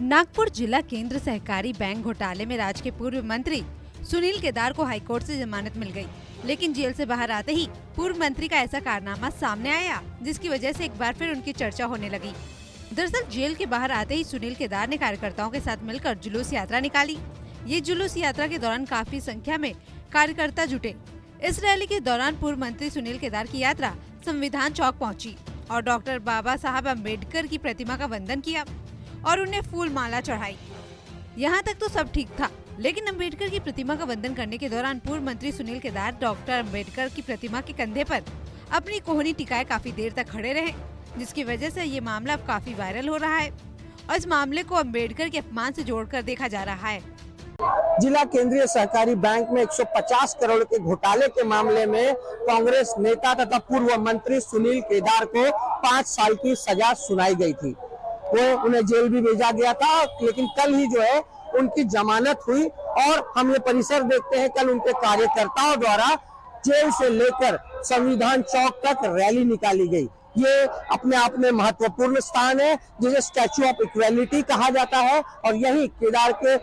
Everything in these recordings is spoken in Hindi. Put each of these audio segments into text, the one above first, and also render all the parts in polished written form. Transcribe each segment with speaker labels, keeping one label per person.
Speaker 1: नागपुर जिला केंद्र सहकारी बैंक घोटाले में राज्य के पूर्व मंत्री सुनील केदार को हाईकोर्ट से जमानत मिल गई, लेकिन जेल से बाहर आते ही पूर्व मंत्री का ऐसा कारनामा सामने आया जिसकी वजह से एक बार फिर उनकी चर्चा होने लगी। दरअसल जेल के बाहर आते ही सुनील केदार ने कार्यकर्ताओं के साथ मिलकर जुलूस यात्रा निकाली। ये जुलूस यात्रा के दौरान काफी संख्या में कार्यकर्ता जुटे। इस रैली के दौरान पूर्व मंत्री सुनील केदार की यात्रा संविधान चौक पहुंची और डॉक्टर बाबा साहब अम्बेडकर की प्रतिमा का वंदन किया और उन्हें फूल माला चढ़ाई। यहाँ तक तो सब ठीक था, लेकिन अम्बेडकर की प्रतिमा का वंदन करने के दौरान पूर्व मंत्री सुनील केदार डॉक्टर अम्बेडकर की प्रतिमा के कंधे पर अपनी कोहनी टिकाए काफी देर तक खड़े रहे, जिसकी वजह से ये मामला अब काफी वायरल हो रहा है और इस मामले को अम्बेडकर के अपमान से जोड़कर देखा जा रहा है।
Speaker 2: जिला केंद्रीय सहकारी बैंक में 150 करोड़ के घोटाले के मामले में कांग्रेस नेता तथा पूर्व मंत्री सुनील केदार को 5 साल की सजा सुनाई गई थी। उन्हें जेल भी भेजा गया था, लेकिन कल ही जो है उनकी जमानत हुई और हम ये परिसर देखते हैं कल उनके कार्यकर्ताओं द्वारा जेल से लेकर संविधान चौक तक रैली निकाली गई। ये अपने आप में महत्वपूर्ण स्थान है जिसे स्टैच्यू ऑफ इक्वेलिटी कहा जाता है और यही केदार के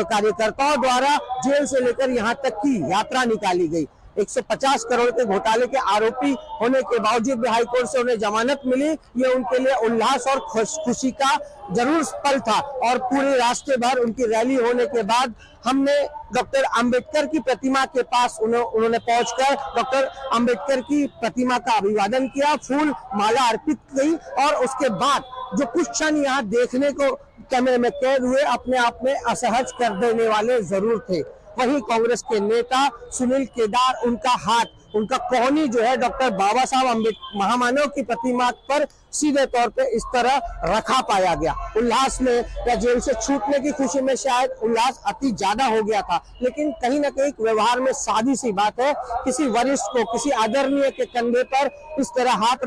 Speaker 2: कार्यकर्ताओं द्वारा जेल से लेकर यहाँ तक की यात्रा निकाली गई। 150 करोड़ के घोटाले के आरोपी होने के बावजूद भी हाईकोर्ट से उन्हें जमानत मिली। ये उनके लिए उल्लास और खुशी का जरूर पल था और पूरे रास्ते भर उनकी रैली होने के बाद हमने डॉक्टर अंबेडकर की प्रतिमा के पास उन्होंने पहुंचकर डॉक्टर अंबेडकर की प्रतिमा का अभिवादन किया, फूल माला अर्पित की और उसके बाद जो कुछ क्षण यहाँ देखने को कैमरे में कैद हुए अपने आप में असहज कर देने वाले जरूर थे। वहीं कांग्रेस के नेता सुनील केदार उनका हाथ, उनका कोहनी जो है डॉक्टर बाबा साहब अम्बेडकर महामानव की प्रतिमा पर सीधे तौर पे इस तरह रखा पाया गया। उल्लास में या जेल से छूटने की खुशी में शायद उल्लास अति ज्यादा हो गया था, लेकिन कहीं ना कहीं व्यवहार में सादी सी बात है। किसी वरिष्ठ को, किसी आदरणीय के कंधे पर इस तरह हाथ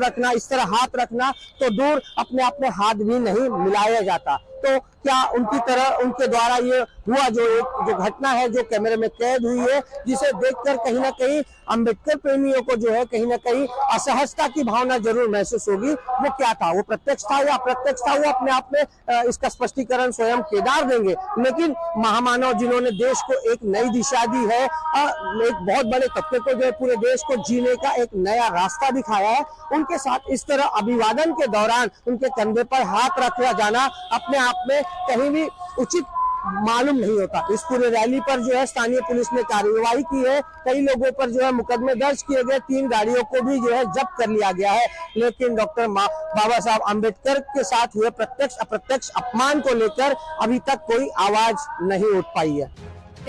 Speaker 2: रखना तो दूर अपने आप में हाथ भी नहीं मिलाया जाता। तो क्या उनके द्वारा ये हुआ जो घटना है जो कैमरे में कैद हुई है, जिसे देखकर कहीं ना कहीं अंबेडकर प्रेमियों को जो है कहीं ना कहीं असहजता की भावना जरूर महसूस होगी। वो क्या था, वो प्रत्यक्ष था या अप्रत्यक्ष था, वो अपने आप में इसका स्पष्टीकरण स्वयं केदार देंगे। लेकिन महामानव जिन्होंने देश को एक नई दिशा दी है, एक बहुत बड़े तबके को जो है पूरे देश को जीने का एक नया रास्ता दिखाया है, उनके साथ इस तरह अभिवादन के दौरान उनके कंधे पर हाथ रखा जाना अपने आप में कहीं भी उचित मालूम नहीं होता। इस पूरे रैली पर जो है स्थानीय पुलिस ने कार्यवाही की है। कई लोगों पर जो है मुकदमे दर्ज किए गए, 3 गाड़ियों को भी जो है जब्त कर लिया गया है। लेकिन डॉक्टर बाबा साहब अम्बेडकर के साथ हुए प्रत्यक्ष अप्रत्यक्ष अपमान को लेकर अभी तक कोई आवाज नहीं उठ पाई है।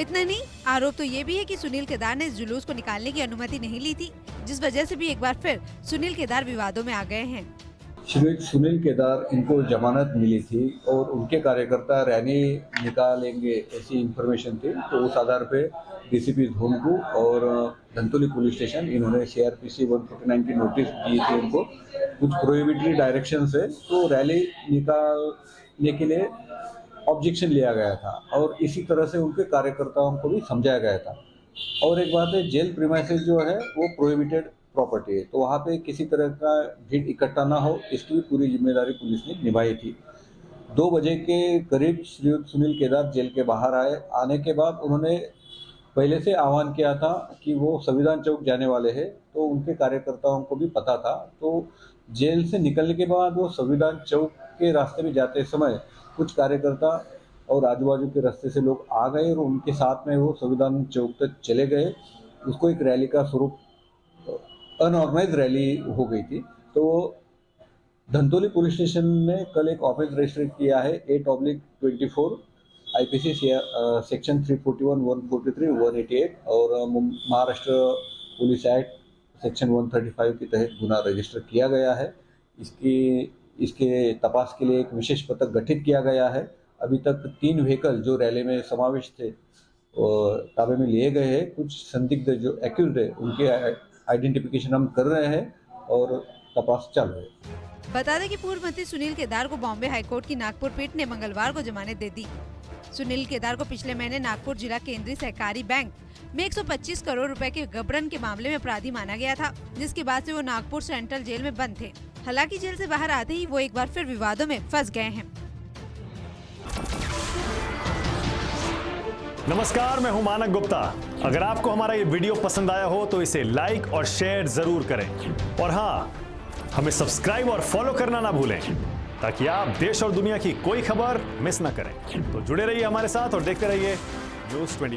Speaker 1: इतना नहीं, आरोप तो ये भी है कि सुनील केदार ने इस जुलूस को निकालने की अनुमति नहीं ली थी, जिस वजह से भी एक बार फिर सुनील केदार विवादों में आ गए हैं।
Speaker 3: सुनील केदार, इनको जमानत मिली थी और उनके कार्यकर्ता रैली निकालेंगे ऐसी इंफॉर्मेशन थी, तो उस आधार पे डीसीपी धोनकू और धंतोली पुलिस स्टेशन इन्होंने CRPC 149 की नोटिस दी थी उनको कुछ प्रोहिबिटरी डायरेक्शन से। तो रैली निकालने के लिए ऑब्जेक्शन लिया गया था और इसी तरह से उनके कार्यकर्ताओं को भी समझाया गया था। और एक बात है, जेल प्रीमाइसेस जो है वो प्रोहिबिटेड प्रॉपर्टी है, तो वहाँ पे किसी तरह का भीड़ इकट्ठा ना हो, इसकी पूरी जिम्मेदारी पुलिस ने निभाई थी। 2 बजे के करीब श्री सुनील केदार जेल के बाहर आने के बाद उन्होंने पहले से आह्वान किया था कि वो संविधान चौक जाने वाले हैं, तो उनके कार्यकर्ताओं को भी पता था। तो जेल से निकलने के बाद वो संविधान चौक के रास्ते में जाते समय कुछ कार्यकर्ता और आजू बाजू के रास्ते से लोग आ गए और उनके साथ में वो संविधान चौक तक चले गए। उसको एक रैली का स्वरूप, अनऑर्गेनाइज रैली हो गई थी। तो धंतोली पुलिस स्टेशन ने कल एक ऑफेंस रजिस्टर किया है 8/24 IPC सेक्शन 341, 143, 188 और महाराष्ट्र पुलिस एक्ट सेक्शन 135 के तहत गुना रजिस्टर किया गया है। इसके तपास के लिए एक विशेष पथक गठित किया गया है। अभी तक 3 व्हीकल जो रैली में समाविष्ट थे ताबे में लिए गए हैं। कुछ संदिग्ध जो एक्यूज्ड है उनके आइडेंटिफिकेशन हम कर रहे हैं और तपास चल रही है।
Speaker 1: बता दें कि पूर्व मंत्री सुनील केदार को बॉम्बे हाईकोर्ट की नागपुर पीठ ने मंगलवार को जमानत दे दी। सुनील केदार को पिछले महीने नागपुर जिला केंद्रीय सहकारी बैंक में 125 करोड़ रुपए के गबन के मामले में अपराधी माना गया था, जिसके बाद से वो नागपुर सेंट्रल जेल में बंद थे। हालांकि जेल से बाहर आते ही वो एक बार फिर विवादों में फंस गए हैं।
Speaker 4: नमस्कार, मैं हूं मानक गुप्ता। अगर आपको हमारा ये वीडियो पसंद आया हो तो इसे लाइक और शेयर जरूर करें और हाँ, हमें सब्सक्राइब और फॉलो करना ना भूलें ताकि आप देश और दुनिया की कोई खबर मिस ना करें। तो जुड़े रहिए हमारे साथ और देखते रहिए न्यूज़ 24।